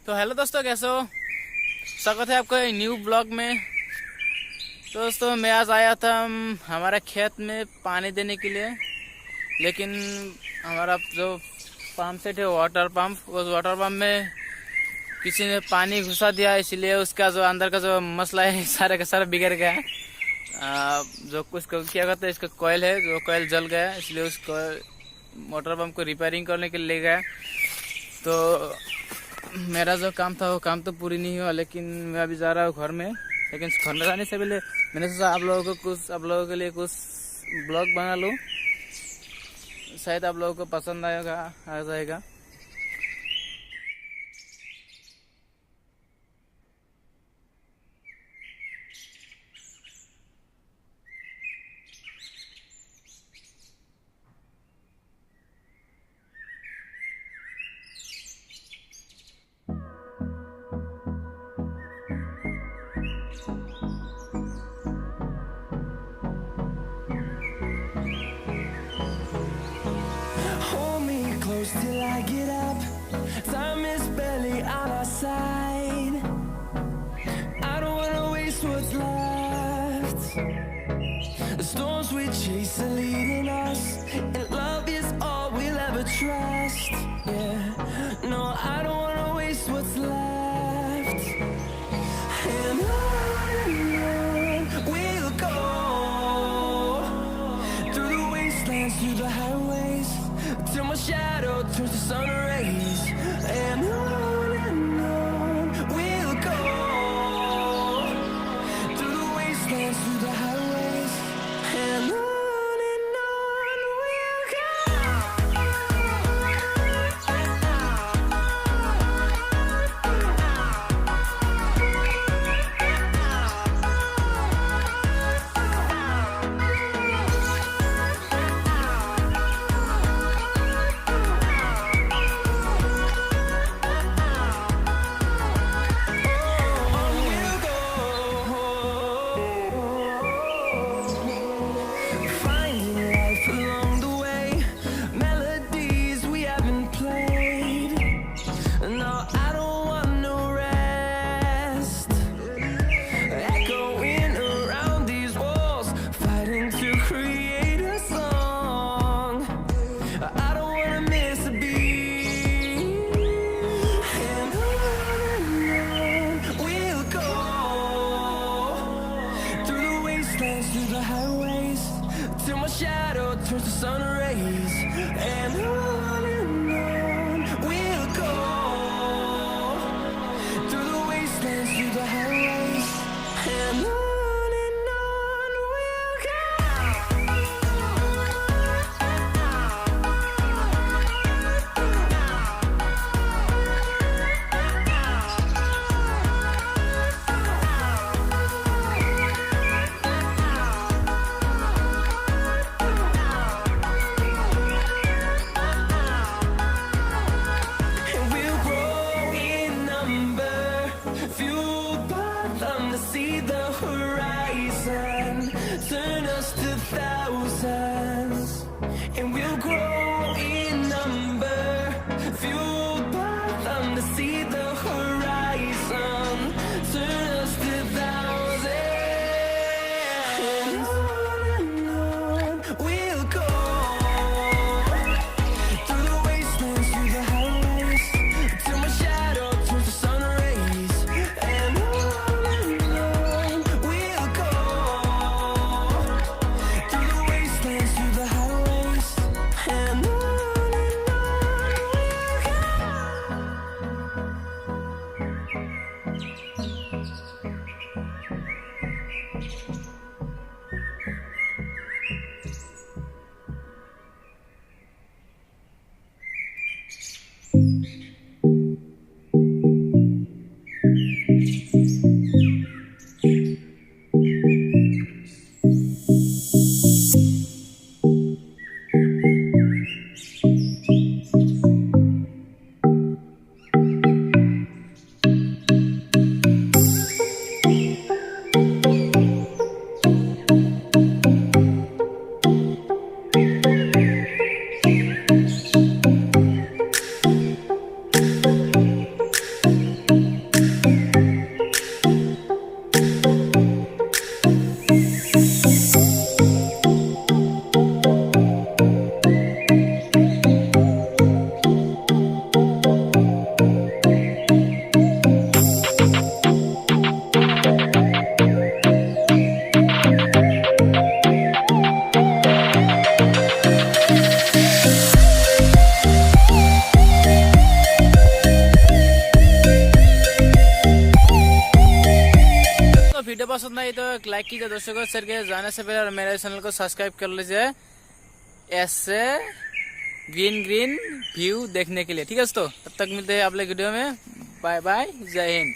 तो हेलो दोस्तों, कैसे हो? स्वागत है आपका न्यू ब्लॉग में। तो दोस्तों, मैं आज आया था हमारे खेत में पानी देने के लिए, लेकिन हमारा जो पंप सेट है वाटर पंप, उस वाटर पंप में किसी ने पानी घुसा दिया, इसलिए उसका जो अंदर का जो मसला है सारे का सारा बिगड़ गया है। जो उसको क्या कहते हैं, इसका कॉइल है, जो कॉइल जल गया, इसलिए उसको वाटर पंप को रिपेयरिंग करने के लिए ले गया। तो मेरा जो काम था वो काम तो पूरी नहीं हुआ, लेकिन मैं अभी जा रहा हूँ घर में। लेकिन घर में जाने से पहले मैंने सोचा आप लोगों के लिए कुछ ब्लॉग बना लूँ, शायद आप लोगों को पसंद आएगा, आ जाएगा। Till I get up, time is barely on our side. I don't wanna waste what's left. The storms we chase are leading us, and love is all we'll ever trust. Yeah, no, I don't wanna waste what's left. And on we'll go, through the wastelands, through the highways, till my shadow turns to sun rays. And on we'll go, through the wastelands, through the highways. भाई तो एक like कीजिए दोस्तों को, share कीजिए जाने से पहले, और मेरे चैनल को सब्सक्राइब कर लीजिए ऐसे ग्रीन ग्रीन व्यू देखने के लिए। ठीक है दोस्तों, तब तक मिलते हैं अगले वीडियो में। बाय बाय, जय हिंद।